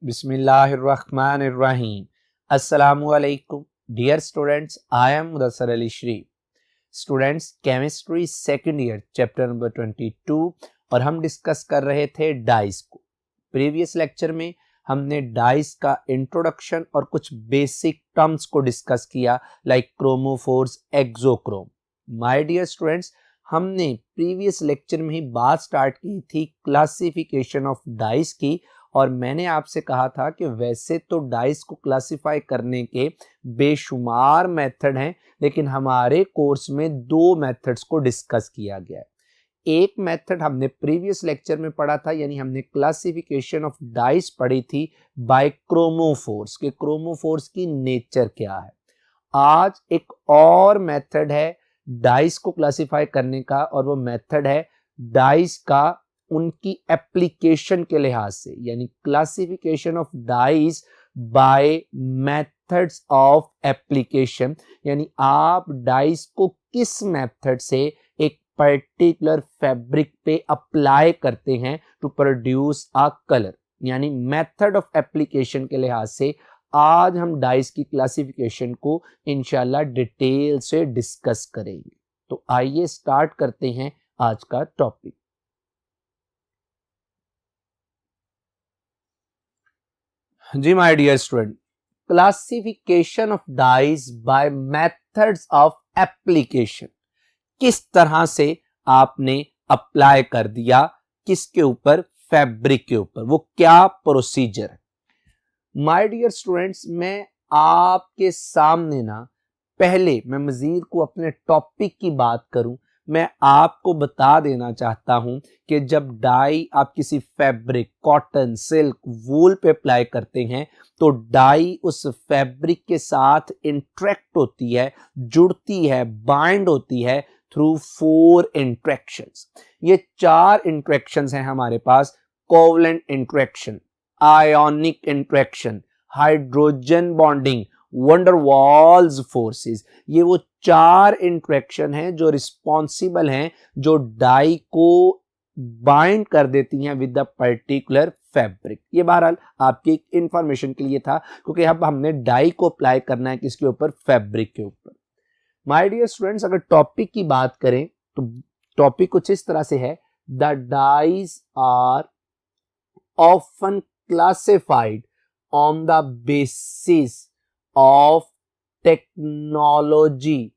बिस्मिल्लाहिर्रहमानिर्रहीम। अस्सलामुअलैकुम dear students, I am Mudassar Ali Shri. Students, chemistry second year chapter number 22 और हम डिस्कस कर रहे थे डाइस को। प्रीवियस लेक्चर में हमने डाइस का इंट्रोडक्शन और कुछ बेसिक टर्म्स को डिस्कस किया, like chromophores, auxochrome. My dear students, हमने प्रीवियस लेक्चर में ही बात स्टार्ट की थी क्लासिफिकेशन ऑफ डाइस की, और मैंने आपसे कहा था कि वैसे तो डाइस को क्लासिफाई करने के बेशुमार मेथड हैं, लेकिन हमारे कोर्स में दो मेथड्स को डिस्कस किया गया है। एक मेथड हमने प्रीवियस लेक्चर में पढ़ा था, यानी हमने क्लासिफिकेशन ऑफ डाइस पढ़ी थी बाय क्रोमोफोर्स, के क्रोमोफोर्स की नेचर क्या है। आज एक और मेथड है डाइस को क्लासिफाई करने का, और वो मेथड है डाइस का उनकी एप्लीकेशन के लिहाज से, यानी classification of dyes by methods of application, यानी आप डाइस को किस मेथड से एक पर्टिकुलर फैब्रिक पे अप्लाई करते हैं टू प्रोड्यूस अ कलर, यानी मेथड ऑफ एप्लीकेशन के लिहाज से आज हम डाइस की क्लासिफिकेशन को इंशाल्लाह डिटेल से डिस्कस करेंगे। तो आइए स्टार्ट करते हैं आज का टॉपिक। जी my dear student, classification of dyes by methods of application, किस तरह से आपने अप्लाई कर दिया, किसके ऊपर, फैब्रिक के ऊपर, वो क्या प्रोसीजर है। माय डियर स्टूडेंट्स, मैं आपके सामने ना, पहले मैं मजीद को अपने टॉपिक की बात करूं, मैं आपको बता देना चाहता हूं कि जब डाई आप किसी फैब्रिक, कॉटन, सिल्क, वूल पे अप्लाई करते हैं तो डाई उस फैब्रिक के साथ इंटरेक्ट होती है, जुड़ती है, बाइंड होती है थ्रू 4 इंटरेक्शंस। ये 4 इंटरेक्शंस हैं हमारे पास। Covalent interaction, ionic interaction, hydrogen bonding, van der Waals forces. ये वो 4 इंटरेक्शन हैं जो रिस्पॉन्सिबल हैं, जो डाई को बाइंड कर देती हैं विद द पर्टिकुलर फैब्रिक। ये बहरहाल आपकी एक इंफॉर्मेशन के लिए था, क्योंकि अब हमने डाई को अप्लाई करना है किसके ऊपर, फैब्रिक के ऊपर। माय डियर स्टूडेंट्स, अगर टॉपिक की बात करें तो टॉपिक कुछ इस तरह से है, the dyes are often classified on the basis of technology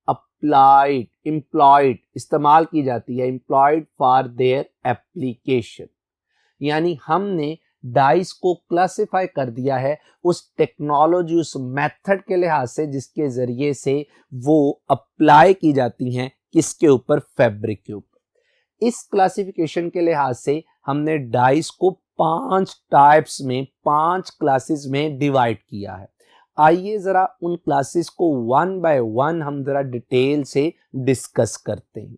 applied, employed, इस्तेमाल की जाती है, employed for their application, यानी हमने डाइस को क्लासिफाई कर दिया है उस टेक्नोलॉजी, उस मेथड के लिहाज से जिसके जरिए से वो अप्लाई की जाती हैं किसके ऊपर, फैब्रिक के ऊपर। इस क्लासिफिकेशन के लिहाज से हमने डाइस को 5 टाइप्स में, 5 क्लासेस में डिवाइड किया है। आइए जरा उन क्लासेस को वन बाय वन हम जरा डिटेल से डिस्कस करते हैं।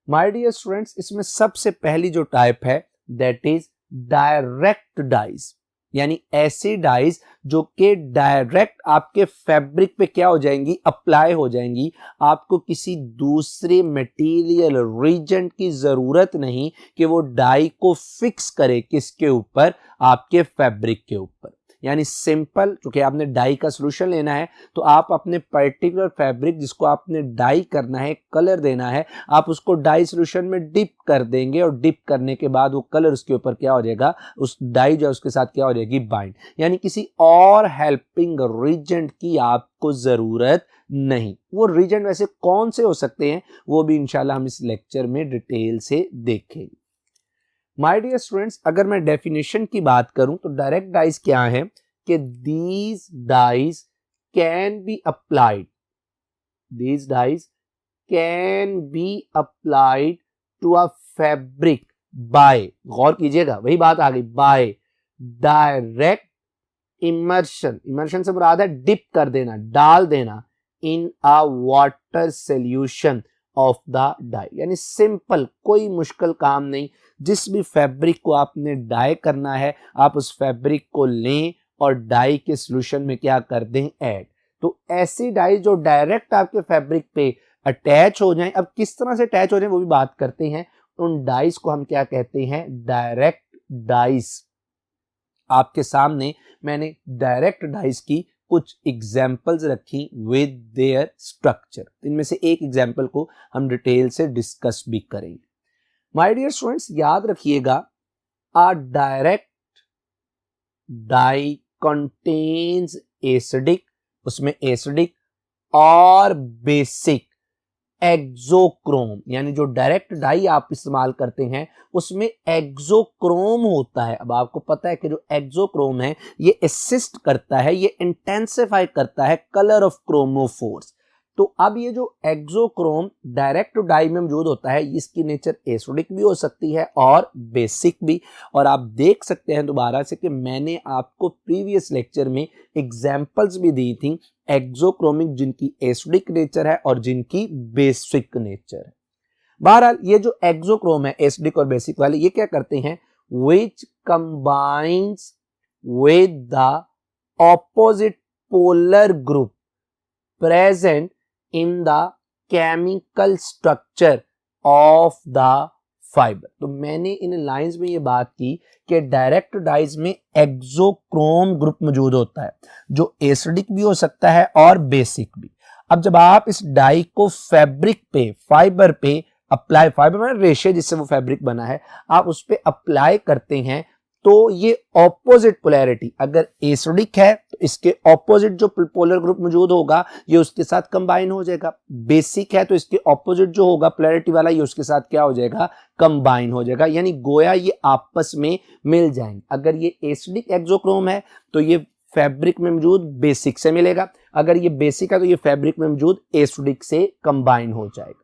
माय डियर स्टूडेंट्स, इसमें सबसे पहली जो टाइप है दैट इज डायरेक्ट डाइस, यानी ऐसी डाइस जो कि डायरेक्ट आपके फैब्रिक पे क्या हो जाएंगी, अप्लाई हो जाएंगी। आपको किसी दूसरे मटेरियल, रीजेंट की जरूरत नहीं कि वो डाई को फिक्स करे किसके ऊपर, आपके फैब्रिक के ऊपर। यानी सिंपल, क्योंकि आपने डाई का सोल्यूशन लेना है तो आप अपने पर्टिकुलर फैब्रिक जिसको आपने डाई करना है, कलर देना है, आप उसको डाई सोल्यूशन में डिप कर देंगे, और डिप करने के बाद वो कलर उसके ऊपर क्या हो जाएगा, उस डाई जो उसके साथ क्या हो जाएगी, बाइंड। यानी किसी और हेल्पिंग रीजेंट की आपको जरूरत नहीं। वो रीजेंट वैसे कौन से हो सकते हैं वो भी इंशाल्लाह हम इस लेक्चर में डिटेल से देखेंगे। माय डियर स्टूडेंट्स, अगर मैं डेफिनेशन की बात करूं तो डायरेक्ट डाइज क्या है कि these dyes can be applied, these dyes can be applied to a fabric by, गौर कीजिएगा वही बात आ गई, बाय डायरेक्ट इमर्शन। इमर्शन से मुराद है डिप कर देना, डाल देना, in a water solution of the dye. यानी सिंपल, कोई मुश्किल काम नहीं। जिस भी फैब्रिक को आपने डाई करना है, आप उस फैब्रिक को लें और डाई के सोल्यूशन में क्या कर दें, ऐड। तो ऐसी डाई जो डायरेक्ट आपके फैब्रिक पे अटैच हो जाएं, अब किस तरह से अटैच हो जाएं वो भी बात करते हैं। उन डाइस को हम क्या कहते हैं, डायरेक्ट डाइस। आपके सामने मैंने डायरेक्ट डाइस की कुछ एग्जाम्पल्स रखी विद देयर स्ट्रक्चर। इनमें से एक एग्जाम्पल को हम डिटेल से डिस्कस भी करेंगे। माय डियर स्टूडेंट्स, याद रखिएगा, a direct dye contains acidic, उसमें एसिडिक और बेसिक एक्सोक्रोम, यानी जो डायरेक्ट डाई आप इस्तेमाल करते हैं उसमें एक्सोक्रोम होता है। अब आपको पता है कि जो एक्सोक्रोम है ये असिस्ट करता है, ये इंटेंसिफाई करता है कलर ऑफ क्रोमोफोर्स। तो अब ये जो एक्सोक्रोम डायरेक्ट डाई में मौजूद होता है, इसकी नेचर एसिडिक भी हो सकती है और बेसिक भी। और आप देख सकते हैं दोबारा से कि मैंने आपको प्रीवियस लेक्चर में एग्जाम्पल्स भी दी थी एक्सोक्रोमिक, जिनकी एसिडिक नेचर है और जिनकी बेसिक नेचर है। बहरहाल ये जो एक्सोक्रोम है एसिडिक और बेसिक वाले, ये क्या करते हैं, which combines with the opposite polar group present in the chemical structure of the fiber। तो मैंने इन लाइंस में ये बात की कि डायरेक्ट डाइज में एक्सोक्रोम ग्रुप मौजूद होता है जो एसिडिक भी हो सकता है और बेसिक भी। अब जब आप इस डाई को फैब्रिक पे, फाइबर पे अप्लाई, फाइबर में रेशे जिससे वो फैब्रिक बना है, आप उस पे अप्लाई करते हैं तो ये ऑपोजिट पोलैरिटी, अगर एसिडिक है तो इसके ऑपोजिट जो पोलर ग्रुप मौजूद होगा ये उसके साथ कंबाइन हो जाएगा। बेसिक है तो इसके ऑपोजिट जो होगा पोलैरिटी वाला, ये उसके साथ क्या हो जाएगा, कंबाइन हो जाएगा। यानी गोया ये आपस में मिल जाएंगे। अगर ये एसिडिक एक्सोक्रोम है तो ये फैब्रिक में मौजूद बेसिक से मिलेगा, अगर ये बेसिक है तो ये फैब्रिक में मौजूद एसिडिक से कंबाइन हो जाएगा।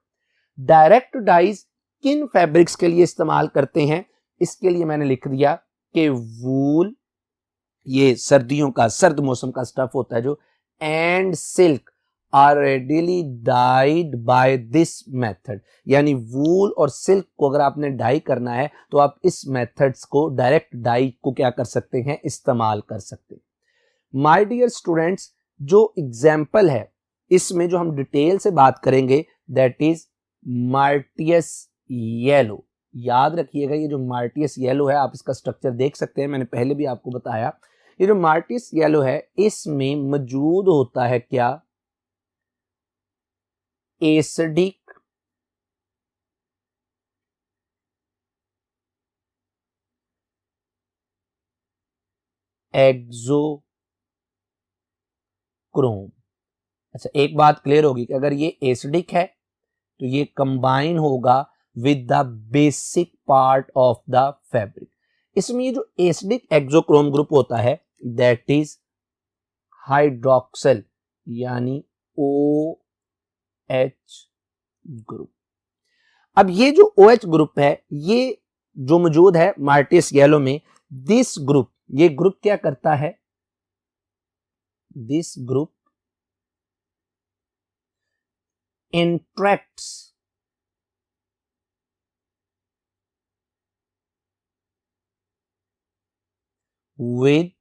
डायरेक्ट डाइज किन फैब्रिक्स के लिए इस्तेमाल करते हैं, इसके लिए मैंने लिख दिया कि वूल, ये सर्दियों का, सर्द मौसम का स्टफ होता है जो, and silk are readily dyed by this method. यानी वूल और सिल्क को अगर आपने डाई करना है तो आप इस मेथड्स को, डायरेक्ट डाई को क्या कर सकते हैं, इस्तेमाल कर सकते हैं। माय डियर स्टूडेंट्स, जो एग्जाम्पल है इसमें जो हम डिटेल से बात करेंगे दैट इज मार्टियस येलो। याद रखिएगा ये जो मार्टियस येलो है, आप इसका स्ट्रक्चर देख सकते हैं, मैंने पहले भी आपको बताया। ये जो मार्टियस येलो है इसमें मौजूद होता है क्या, एसिडिक एक्सोक्रोम। अच्छा, एक बात क्लियर होगी कि अगर ये एसिडिक है तो ये कंबाइन होगा with the basic part of the fabric. इसमें ये जो एसिडिक एक्सोक्रोम ग्रुप होता है दैट इज हाइड्रोक्सिल, यानी OH ग्रुप। अब ये जो OH ग्रुप है ये जो मौजूद है मार्टियस येलो में, दिस ग्रुप, ये ग्रुप क्या करता है, this group interacts with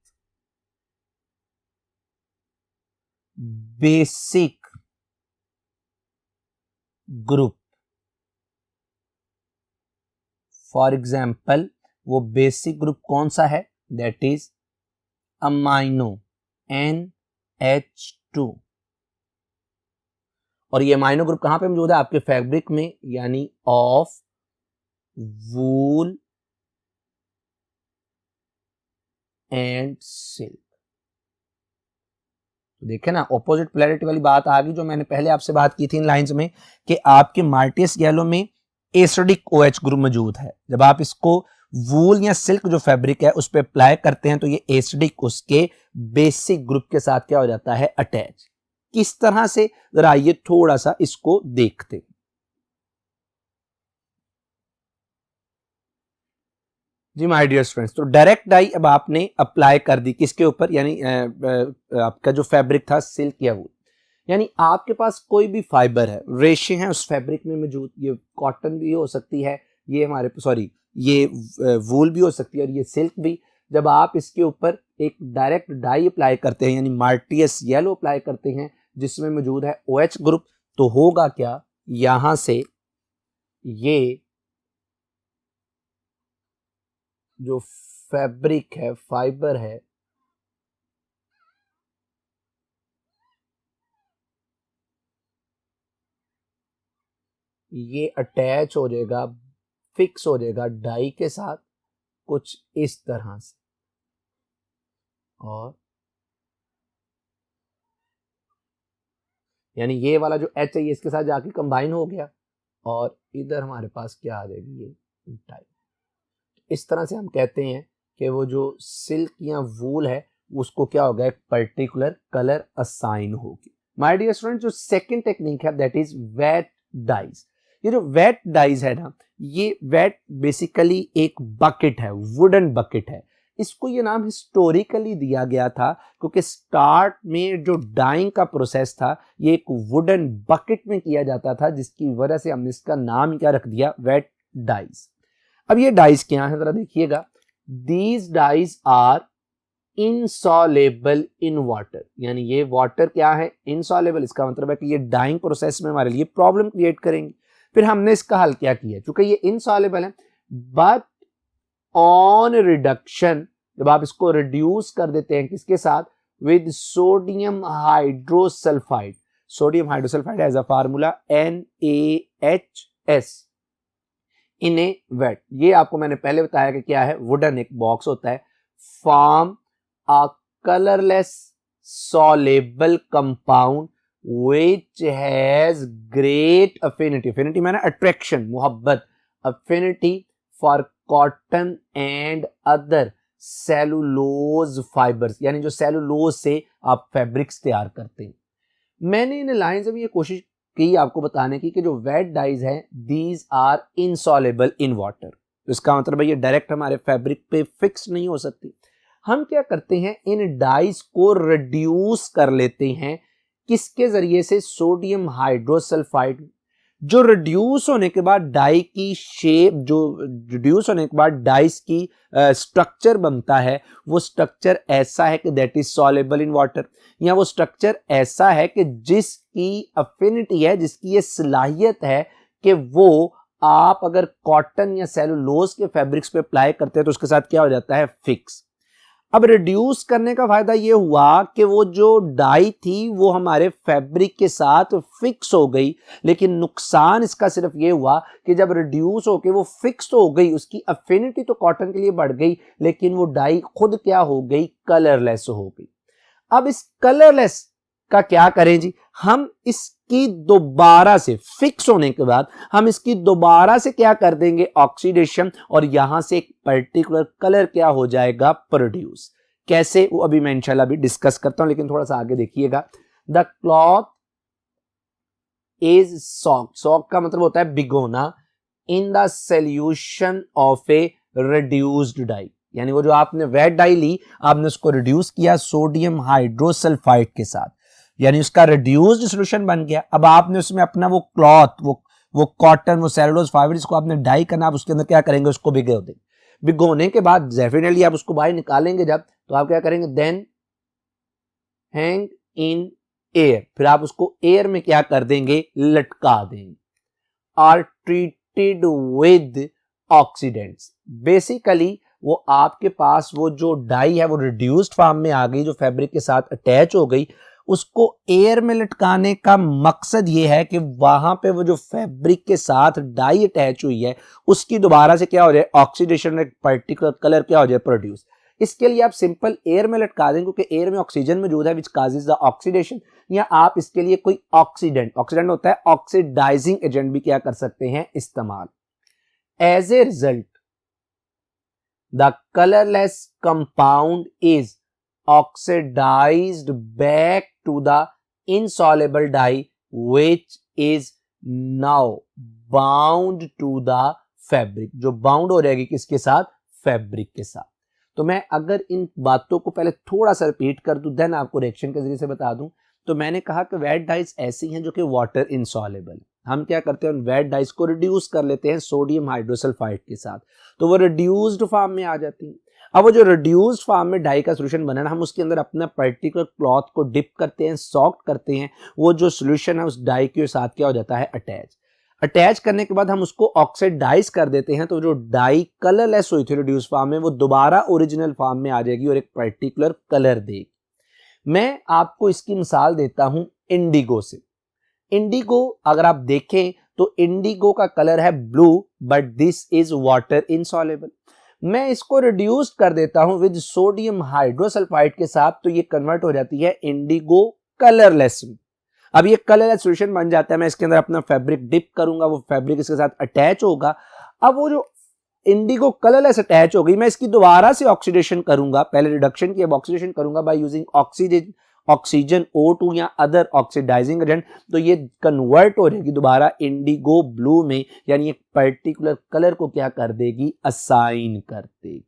basic group। For example वो बेसिक ग्रुप कौन सा है, दैट इज अमाइनो, NH2। और ये अमाइनो ग्रुप कहां पे मौजूद है, आपके फैब्रिक में, यानी ऑफ वूल एंड सिल्क। तो देखे ना, ऑपोजिट पोलैरिटी वाली बात आ गई जो मैंने पहले आपसे बात की थी इन लाइंस में, कि आपके मार्टियस येलो में एसिडिक OH ग्रुप मौजूद है। जब आप इसको वूल या सिल्क जो फैब्रिक है उस पर अप्लाई करते हैं तो ये एसिडिक उसके बेसिक ग्रुप के साथ क्या हो जाता है, अटैच। किस तरह से, जरा आइए थोड़ा सा इसको देखते हैं। जी माय डियर स्टूडेंट्स, तो डायरेक्ट डाई अब आपने अप्लाई कर दी किसके ऊपर, यानी आपका जो फैब्रिक था सिल्क या वूल। यानी आपके पास कोई भी फाइबर है, रेशे हैं उस फैब्रिक में मौजूद, ये कॉटन भी हो सकती है, ये हमारे सॉरी ये वूल भी हो सकती है और ये सिल्क भी। जब आप इसके ऊपर एक डायरेक्ट डाई अप्लाई करते हैं, यानी मार्टियस येलो अप्लाई करते हैं जिसमें मौजूद है OH ग्रुप, तो होगा क्या, यहां से ये जो फैब्रिक है, फाइबर है, ये अटैच हो जाएगा, फिक्स हो जाएगा डाई के साथ कुछ इस तरह से, और यानी ये वाला जो एच है ये इसके साथ जाके कंबाइन हो गया और इधर हमारे पास क्या आ जाएगी, ये डाई। इस तरह से हम कहते हैं कि वो जो सिल्क या वूल है उसको क्या होगा, एक पर्टिकुलर कलर असाइन होगी। माय डियर स्टूडेंट, जो सेकंड टेक्निक है दैट इज वेट डाइज। ये जो वेट डाइज है ना, ये वेट बेसिकली एक बकेट है, वुडन बकेट है। इसको ये नाम हिस्टोरिकली दिया गया था क्योंकि स्टार्ट में जो डाइंग का प्रोसेस था ये एक वुडन बकेट में किया जाता था, जिसकी वजह से हमने इसका नाम क्या रख दिया, वेट डाइज। अब ये डाइज क्या है जरा देखिएगा, these dyes are insoluble in water, यानी ये वाटर क्या है, इनसॉलेबल। इसका मतलब है कि ये डाइंग प्रोसेस में हमारे लिए प्रॉब्लम क्रिएट करेंगे। फिर हमने इसका हल क्या किया, चूंकि ये इनसॉलेबल है, बट ऑन रिडक्शन, जब आप इसको रिड्यूस कर देते हैं किसके साथ, with sodium hydrosulphide. Sodium hydrosulphide as a formula NaHS in a vat. ये आपको मैंने पहले बताया कि क्या है, वुडन एक बॉक्स होता है, form a colourless soluble compound which has great affinity, affinity माने attraction, मोहब्बत, affinity for cotton and other cellulose fibers, यानी जो सेलुलोज से आप फैब्रिक्स तैयार करते हैं। मैंने इन लाइन्स में ये कोशिश की आपको बताने की कि जो वेट डाइज है these are insoluble in water. तो इसका मतलब है ये डायरेक्ट हमारे फैब्रिक पे फिक्स नहीं हो सकती। हम क्या करते हैं, इन डाइज को रिड्यूस कर लेते हैं, किसके जरिए से, सोडियम हाइड्रोसल्फाइड। जो रिड्यूस होने के बाद डाई की शेप, जो रिड्यूस होने के बाद डाइस की स्ट्रक्चर बनता है, वो स्ट्रक्चर ऐसा है कि that is soluble in water, या वो स्ट्रक्चर ऐसा है कि जिसकी अफिनिटी है, जिसकी ये सलाहियत है कि वो आप अगर कॉटन या सेलुलोज के फैब्रिक्स पे अप्लाई करते हैं तो उसके साथ क्या हो जाता है, फिक्स। अब रिड्यूस करने का फायदा ये हुआ कि वो जो डाई थी वो हमारे फैब्रिक के साथ फिक्स हो गई, लेकिन नुकसान इसका सिर्फ ये हुआ कि जब रिड्यूस होके वो फिक्स हो गई, उसकी अफिनिटी तो कॉटन के लिए बढ़ गई, लेकिन वो डाई खुद क्या हो गई, कलरलेस हो गई। अब इस कलरलेस का क्या करें जी, हम इसकी दोबारा से फिक्स होने के बाद हम इसकी दोबारा से क्या कर देंगे, ऑक्सीडेशन, और यहां से एक पर्टिकुलर कलर क्या हो जाएगा, प्रोड्यूस। कैसे, वो अभी मैं इंशाल्लाह भी डिस्कस करता हूं, लेकिन थोड़ा सा आगे देखिएगा। The cloth is soaked, soak का मतलब होता है भिगोना, in the solution of a reduced dye, यानी वो जो आपने वेट डाई ली, आपने उसको रिड्यूस किया सोडियम हाइड्रोसल्फाइड के साथ, यानी उसका रिड्यूस्ड सॉल्यूशन बन गया। अब आपने उसमें अपना वो क्लॉथ, वो कॉटन, वो सेलुलोज फाइबर, इसको आपने डाई करना, आप उसके अंदर क्या करेंगे, उसको भिगो देंगे। भिगोने के बाद डेफिनेटली आप उसको बाहर निकालेंगे जब, तो आप क्या करेंगे, देन हैंग इन एयर, फिर आप उसको एयर में क्या कर देंगे, लटका देंगे। Are treated with oxidants, basically वो आपके पास वो जो डाई है वो रिड्यूस्ड फॉर्म में आ गई, जो फैब्रिक के साथ अटैच हो गई। उसको एयर में लटकाने का मकसद ये है कि वहां पे वो जो फैब्रिक के साथ डाई अटैच हुई है उसकी दोबारा से क्या हो जाए, ऑक्सीडेशन, एक पर्टिकुलर कलर क्या हो जाए, प्रोड्यूस। इसके लिए आप सिंपल एयर में लटका दें, क्योंकि एयर में ऑक्सीजन मौजूद है विच काजेस द ऑक्सीडेशन, या आप इसके लिए कोई ऑक्सीडेंट, ऑक्सीडेंट होता है ऑक्सीडाइजिंग एजेंट भी क्या कर सकते हैं, इस्तेमाल। As a result the colourless compound is oxidized back to the insoluble dye which is now bound to the fabric, जो बाउंड हो जाएगी किसके साथ, फैब्रिक के साथ। तो मैं अगर इन बातों को पहले थोड़ा सा रिपीट कर दूं, देन आपको रिएक्शन के जरिए से बता दूं, तो मैंने कहा कि वेट डाइज ऐसी हैं जो कि वाटर इनसॉलेबल है। हम क्या करते हैं, वेट डाइज को रिड्यूस कर लेते हैं सोडियम हाइड्रोसल्फाइड के साथ, तो वो रिड्यूस्ड फॉर्म में आ जाती है। अब वो जो रिड्यूस्ड फॉर्म में डाई का सॉल्यूशन बना ना, हम उसके अंदर अपना पर्टिकुलर क्लॉथ को डिप करते हैं, सॉफ्ट करते हैं, वो जो सॉल्यूशन है उस डाई के साथ क्या हो जाता है, अटैच। अटैच करने के बाद हम उसको ऑक्सीडाइज कर देते हैं, तो जो डाई कलरलेस हुई थी रिड्यूस फॉर्म में, वो दोबारा ओरिजिनल फॉर्म में आ जाएगी और एक पर्टिकुलर कलर देगी। मैं आपको इसकी मिसाल देता हूं इंडिगो से। इंडिगो अगर आप देखें तो इंडिगो का कलर है blue, but this is water insoluble. मैं इसको रिड्यूस कर देता हूं विद सोडियम हाइड्रोसल्फाइड के साथ, तो ये कन्वर्ट हो जाती है इंडिगो कलरलेस में। अब ये कलरलेस सॉल्यूशन बन जाता है। मैं इसके अंदर अपना फैब्रिक डिप करूंगा, वो फैब्रिक इसके साथ अटैच होगा। अब वो जो इंडिगो कलरलेस अटैच हो गई, मैं इसकी दोबारा से ऑक्सीडेशन करूंगा, पहले रिडक्शन की अब ऑक्सीडेशन करूंगा बाय यूजिंग ऑक्सीजन O2 या अदर ऑक्सीडाइजिंग एजेंट, तो ये कन्वर्ट हो जाएगी दोबारा इंडिगो ब्लू में, यानी एक पर्टिकुलर कलर को क्या कर देगी, असाइन कर देगी।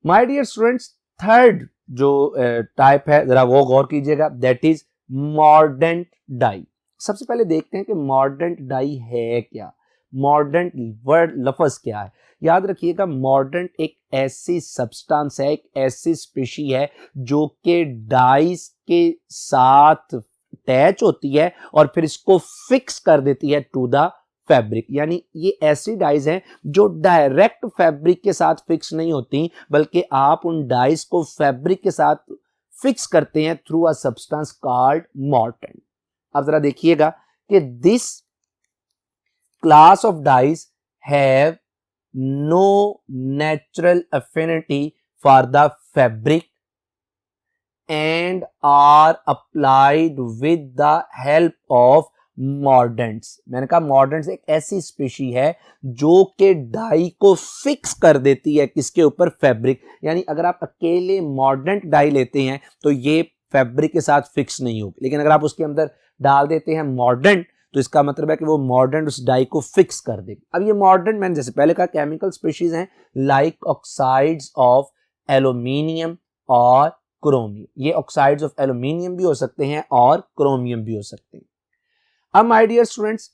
माय डियर स्टूडेंट्स, थर्ड जो टाइप है जरा वो गौर कीजिएगा, दैट इज मॉर्डेंट डाई। सबसे पहले देखते हैं कि मॉर्डेंट डाई है क्या, मॉर्डेंट वर्ड लफ्ज क्या है। याद रखिएगा, मॉर्डेंट एक ऐसी सब्सटेंस है, एक ऐसी स्पीशी है जो कि डाइस के साथ अटैच होती है और फिर इसको फिक्स कर देती है टू द फैब्रिक। यानी ये ऐसी डाइज हैं जो डायरेक्ट फैब्रिक के साथ फिक्स नहीं होती, बल्कि आप उन डाइज को फैब्रिक के साथ फिक्स करते हैं through a substance called mordant. अब जरा देखिएगा कि this class of dyes have no natural affinity for the fabric and are applied with the help of mordants. मैंने कहा मॉर्डेंट्स एक ऐसी स्पीशी है जो कि डाई को फिक्स कर देती है किसके ऊपर, फैब्रिक। यानी अगर आप अकेले मॉर्डेंट डाई लेते हैं तो ये फैब्रिक के साथ फिक्स नहीं होगी, लेकिन अगर आप उसके अंदर डाल देते हैं मॉर्डेंट तो इसका मतलब है कि वो मॉर्डेंट उस डाई को फिक्स कर देगी। अब ये मॉर्डेंट मैंने जैसे पहले कहा केमिकल स्पीशीज हैं, लाइक ऑक्साइड्स ऑफ एल्यूमिनियम और क्रोमियम। ये ऑक्साइड्स ऑफ एल्यूमिनियम भी हो सकते हैं और क्रोमियम भी हो सकते हैं। अब my dear students,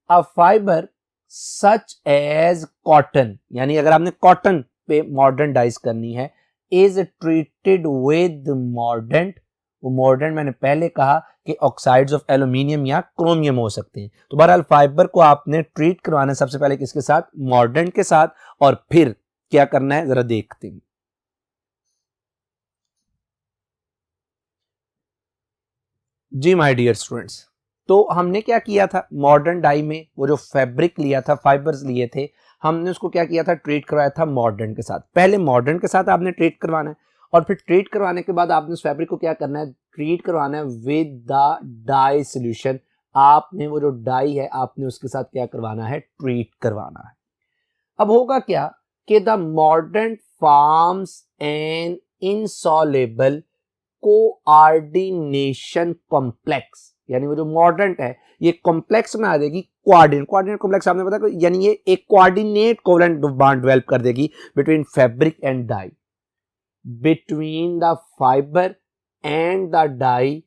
a fibre such as cotton, यानी अगर आपने कॉटन पे मॉर्डेंट डाइज करनी है, इज ट्रीटेड विद मॉर्डेंट। वो मॉर्डेंट मैंने पहले कहा कि ऑक्साइड्स ऑफ एल्यूमिनियम या क्रोमियम हो सकते हैं। तो बहरहाल फाइबर को आपने ट्रीट करवाना है सबसे पहले किसके साथ, मॉर्डेंट के साथ, और फिर क्या करना है जरा देखते हैं। जी माय डियर स्टूडेंट्स, तो हमने क्या किया था, मॉडर्न डाई में वो जो फैब्रिक लिया था, फाइबर्स लिए थे, हमने उसको क्या किया था, ट्रीट करवाया था मॉडर्न के साथ। पहले मॉडर्न के साथ आपने ट्रीट करवाना है और फिर ट्रीट करवाने के बाद आपने उस फैब्रिक को क्या करना है, ट्रीट करवाना है विद द डाई सोल्यूशन। आपने वो जो डाई है आपने उसके साथ क्या करवाना है, ट्रीट करवाना है। अब होगा क्या कि the modern forms an insoluble coordination complex, यानी वो जो मॉडर्न है ये कॉम्प्लेक्स में आ जाएगी कोऑर्डिनेट कॉम्प्लेक्स। आपने पता यानी ये एक कोऑर्डिनेट कोवेलेंट बॉन्ड डेवलप कर देगी between fabric and dye, between the fibre and the dye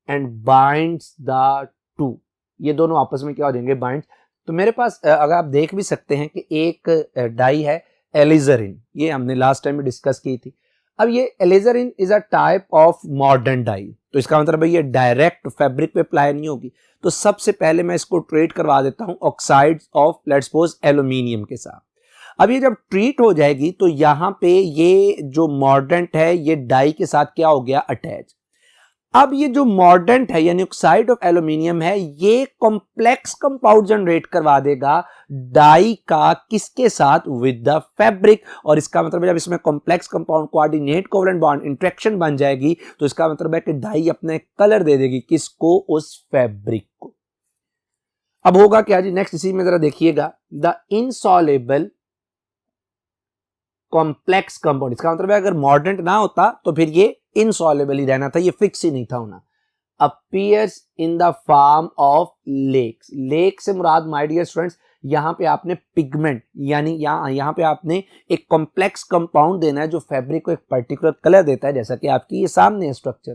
and binds the two. ये दोनों आपस में क्या हो जाएंगे, बाइंड्स। तो मेरे पास अगर आप देख भी सकते हैं कि एक डाई है एलिजरिन, ये हमने लास्ट टाइम में डिस्कस की थी। अब ये alizarin is a type of modern dye, तो इसका मतलब है ये डायरेक्ट फैब्रिक पे अप्लाई नहीं होगी। तो सबसे पहले मैं इसको ट्रीट करवा देता हूं oxides of let's suppose aluminium के साथ। अब ये जब ट्रीट हो जाएगी तो यहां पे ये जो मॉर्डेंट है ये डाई के साथ क्या हो गया, अटैच। अब ये जो मॉर्डेंट है यानी ऑक्साइड ऑफ एल्यूमिनियम है, ये कॉम्प्लेक्स कंपाउंड जनरेट करवा देगा डाई का किसके साथ, विद द फैब्रिक। और इसका मतलब जब इसमें complex compound coordinate covalent bond interaction बन जाएगी तो इसका मतलब है कि डाई अपने कलर दे देगी किसको, उस फैब्रिक को। अब होगा क्या जी, नेक्स्ट इसी में जरा देखिएगा, द इनसॉल्युबल कॉम्प्लेक्स कंपाउंड। इसका मतलब है अगर मॉर्डेंट ना होता तो फिर ये इनसॉल्युबल ही रहना था, ये फिक्स ही नहीं था होना। Appears in the form of lakes. Lake से मुराद माय डियर स्टूडेंट्स यहां पे आपने पिगमेंट यानी यहां पे आपने एक कॉम्प्लेक्स कंपाउंड देना है जो फैब्रिक को एक पर्टिकुलर कलर देता है, जैसा कि आपकी ये सामने है structure.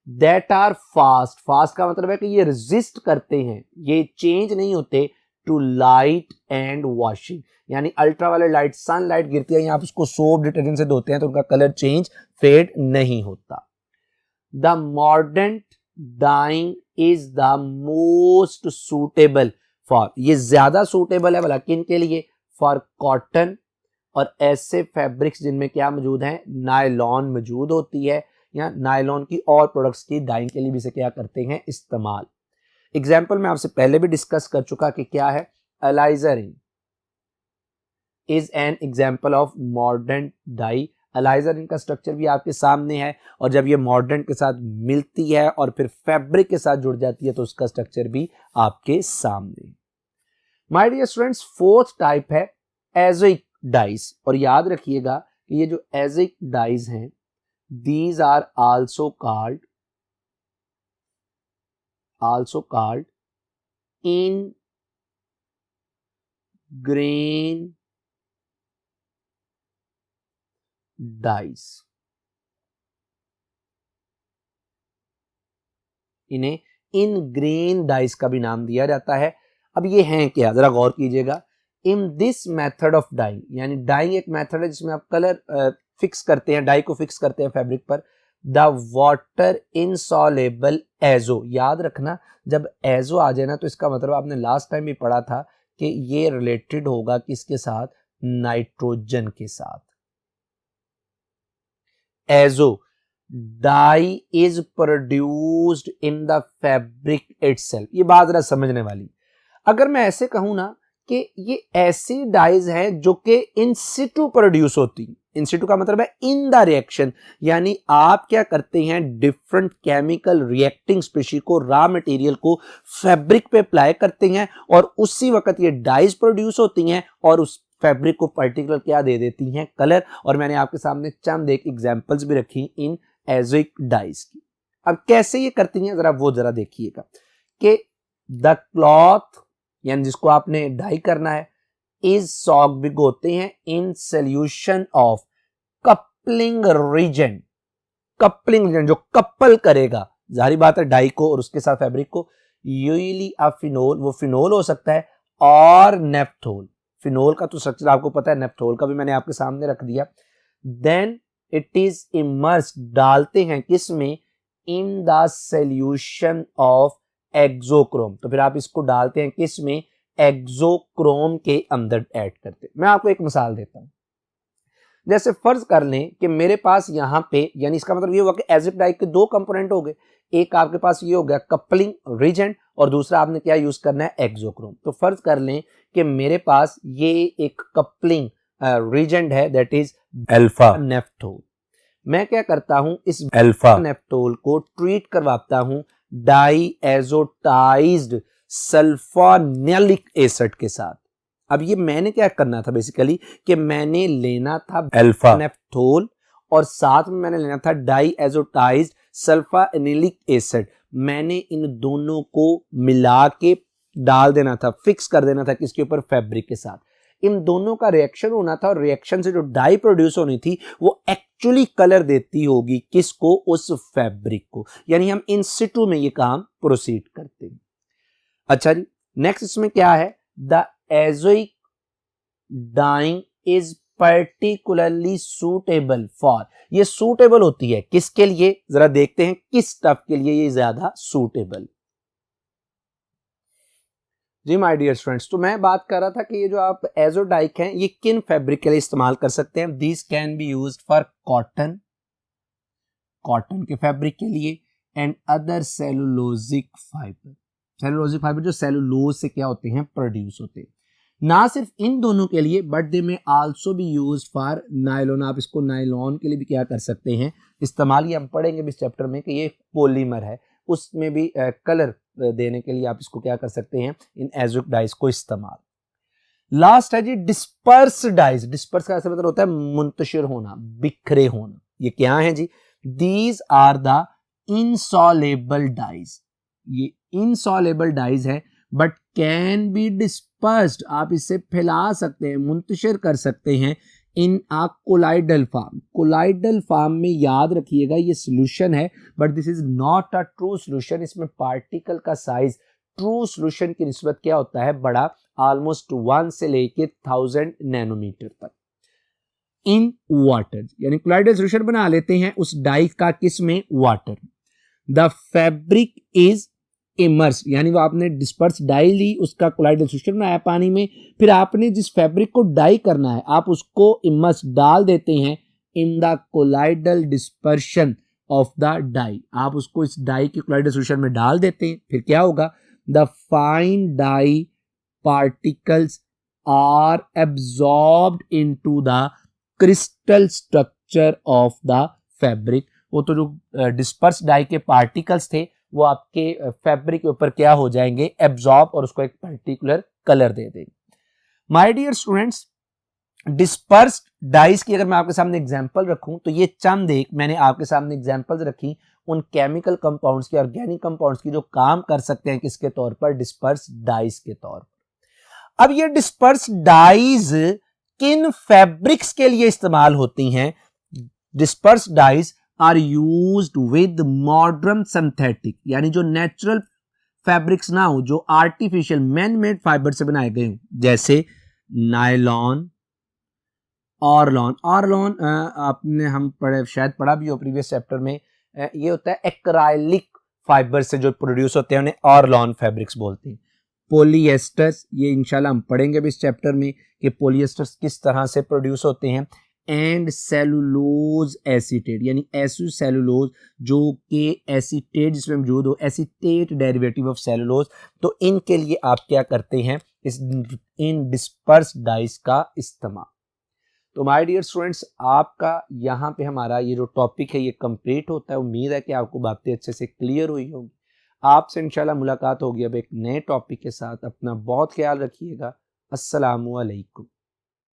That are fast, fast का मतलब है कि ये रेजिस्ट करते हैं, ये चेंज नहीं होते टू लाइट एंड वॉशिंग। यानी अल्ट्रावायलेट लाइट, सनलाइट गिरती है, यहाँ पे उसको सोप डिटर्जेंट से धोते हैं तो उनका कलर चेंज फेड नहीं होता। The mordant dyeing is the most suitable for, ये ज्यादा सूटेबल है भला किन के लिए, फॉर कॉटन और ऐसे फैब्रिक्स जिनमें क्या मौजूद है, नायलॉन मौजूद होती है, या नायलॉन की और प्रोडक्ट्स की डाइंग के लिए भी इसे क्या करते हैं, इस्तेमाल। एग्जाम्पल मैं आपसे पहले भी डिस्कस कर चुका कि क्या है, alizarin is an example of modern dye. Alizarin का स्ट्रक्चर भी आपके सामने है, और जब ये मॉडर्न के साथ मिलती है और फिर फैब्रिक के साथ जुड़ जाती है तो उसका स्ट्रक्चर भी आपके सामने। My dear students, fourth type है एजोइक डाइज, और याद रखिएगा कि ये जो एजोइक डाइज हैं, these are also called ingrain dyes। इन्हें इनग्रेन डाइस का भी नाम दिया जाता है। अब ये हैं क्या, जरा गौर कीजिएगा। In this method of dyeing, यानी डाइंग एक मेथड है जिसमें आप कलर फिक्स करते हैं, डाई को फिक्स करते हैं फैब्रिक पर। द वाटर इनसॉलेबल एजो, याद रखना जब एजो आ जाए ना तो इसका मतलब आपने लास्ट टाइम भी पढ़ा था कि ये रिलेटेड होगा किसके साथ, नाइट्रोजन के साथ। Azo dye is produced in the fabric itself. ये बात जरा समझने वाली। अगर मैं ऐसे कहूं ना कि ये ऐसी डाइज हैं जो कि इन सिटू प्रोड्यूस होती। इन सिटू का मतलब है इन द रिएक्शन, यानी आप क्या करते हैं, डिफरेंट केमिकल रिएक्टिंग स्पीशी को, रॉ मटेरियल को फैब्रिक पे अप्लाई करते हैं और उसी वक्त ये डाइज प्रोड्यूस होती हैं और उस फैब्रिक को पर्टिकुलर क्या दे देती हैं, कलर। और मैंने आपके सामने चंद एक एग्जांपल्स भी रखी इन एजोइक डाइज की। अब कैसे ये करती हैं जरा देखिएगा कि द क्लॉथ, यानी जिसको आपने डाई करना है, इज सॉक, भिगोते हैं in solution of coupling reagent. Coupling reagent जो कपल करेगा, जाहिर बात है डाई को और उसके साथ फैब्रिक को, यूजुअली अ फिनोल, वो फिनोल हो सकता है, और नेफ्थोल। फिनोल का तो स्ट्रक्चर आपको पता है, नेफ्थोल का भी मैंने आपके सामने रख दिया। देन इट इज इमर्स्ड, डालते हैं किसमें, इन द सोल्यूशन ऑफ एक्सोक्रोम। तो फिर आप इसको डालते हैं किसमें, एक्सोक्रोम के अंदर ऐड करते हैं। मैं आपको एक मिसाल देता हूं। जैसे फर्ज कर लें कि मेरे पास यहां पे, यानी इसका मतलब ये हुआ कि एजोइक डाई के दो कंपोनेंट हो गए। एक आपके पास ये हो गया कपलिंग रीजेंट, और दूसरा आपने क्या यूज करना है, एक्सोक्रोम। तो फर्ज कर लें कि मेरे पास ये एक कपलिंग रीजेंट है, दैट इज अल्फा नेफ्थोल। मैं क्या करता हूं, इस अल्फा नेफ्थोल को ट्रीट करवाता हूं डाई एजोटाइज्ड सल्फोनिलिक एसिड के साथ। अब ये मैंने क्या करना था बेसिकली कि मैंने लेना था अल्फा नेफ्थोल और साथ में मैंने लेना था डाई एजोटाइज्ड सल्फोनिलिक एसिड। मैंने इन दोनों को मिला के डाल देना था, फिक्स कर देना था किसके ऊपर, फैब्रिक के साथ। इन दोनों का रिएक्शन होना था और रिएक्शन से जो डाई प्रोड्यूस होनी थी वो एक्चुअली कलर देती होगी किसको, उस फैब्रिक को। यानी हम इन सिटू में ये काम प्रोसीड करते हैं। अच्छा जी, नेक्स्ट इसमें क्या है, the azoic dyeing is particularly suitable for, ये सूटेबल होती है किसके लिए, जरा देखते हैं किस टफ के लिए ये ज्यादा सूटेबल। जी माय डियर स्टूडेंट्स, तो मैं बात कर रहा था कि ये जो आप एजोडाइक हैं ये किन फैब्रिक के लिए इस्तेमाल कर सकते हैं। This can be used for cotton, cotton के फैब्रिक के लिए, and other cellulosic fibre. Cellulosic fibre जो सेलुलोज से क्या होते हैं, प्रोड्यूस होते हैं। ना सिर्फ इन दोनों के लिए बट दे में also be used for nylon. आप इसको नायलॉन के लिए भी क्या कर सकते हैं, इस्तेमाल। ये हम पढ़ेंगे इस चैप्टर में कि ये पॉलीमर है, उसमें भी कलर देने के लिए आप इसको क्या कर सकते हैं, इन एजोइक डाइज को इस्तेमाल। लास्ट है जी डिस्पर्स डाइज। डिस्पर्स का मतलब होता है मुंतशिर होना, बिखरे होना। ये क्या है जी, these are the insoluble dyes. ये इनसॉलेबल डाइज है बट कैन बी डिस्पर्स्ड, आप इसे फैला सकते हैं, मुंतशिर कर सकते हैं in a colloidal form. Colloidal form में याद रखिएगा ये सोल्यूशन है but this is not a true solution. इसमें पार्टिकल का साइज ट्रू सोल्यूशन की निस्बत क्या होता है, बड़ा, ऑलमोस्ट 1 से लेके 1000 नैनोमीटर तक। इन वाटर, यानी कोलाइडल सोल्यूशन बना लेते हैं उस डाई का, किसमें, water. The fabric is immerse, यानी वो आपने डिस्पर्स डाई ली, उसका कोलाइडल सोल्यूशन बनाया पानी में, फिर आपने जिस फैब्रिक को डाई करना है आप उसको इमर्स डाल देते हैं in the colloidal dispersion of the dye. आप उसको इस डाई के कोलाइडल सोल्यूशन में डाल देते हैं, फिर क्या होगा, the fine dye particles are absorbed into the crystal structure of the fabric. वो तो जो डिस्पर्स डाई के पार्टिकल्स थे वो आपके फैब्रिक के ऊपर क्या हो जाएंगे, एब्जॉर्ब, और उसको एक पर्टिकुलर कलर दे देंगे। My dear students, disperse dyes की अगर मैं आपके सामने एग्जांपल रखूं तो ये चंद एक मैंने आपके सामने एग्जांपल्स रखी उन केमिकल कंपाउंड्स की, ऑर्गेनिक कंपाउंड्स की, जो काम कर सकते हैं किसके तौर पर, डिस्पर्स डाइस के तौर पर। अब ये डिस्पर्स डाइज किन फैब्रिक्स के लिए इस्तेमाल होती हैं? Disperse dyes are used with modern synthetic, यानी जो नेचुरल फैब्रिक्स ना हो, जो आर्टिफिशियल मैन मेड फाइबर से बनाए गए हो, जैसे नायलॉन, ऑरलॉन। ऑरलॉन आपने हम शायद पढ़ा भी हो प्रीवियस चैप्टर में, ये होता है एक्राइलिक फाइबर से जो प्रोड्यूस होते हैं, उन्हें ऑरलॉन फैब्रिक्स बोलते हैं। पोलिएस्टर्स, ये इंशाल्लाह हम पढ़ेंगे भी इस चैप्टर में कि पोलिएस्टर्स किस तरह से प्रोड्यूस होते हैं। एंड सेलुलोज एसीटेट, यानी एसोसेलुलोज जो कि एसीटेट जिसमें मौजूद हो, एसीटेट डेरिवेटिव ऑफ सेलुलोज। तो इनके लिए आप क्या करते हैं, इन डिस्पर्स डाइस का इस्तेमाल। तो माय डियर स्टूडेंट्स, आपका यहाँ पे हमारा ये जो टॉपिक है ये कंप्लीट होता है। उम्मीद है कि आपको बातें अच्छे से क्लियर हुई होगी। आपसे इंशाल्लाह मुलाकात होगी अब एक नए टॉपिक के साथ। अपना बहुत ख्याल रखिएगा। अस्सलामु अलैकुम।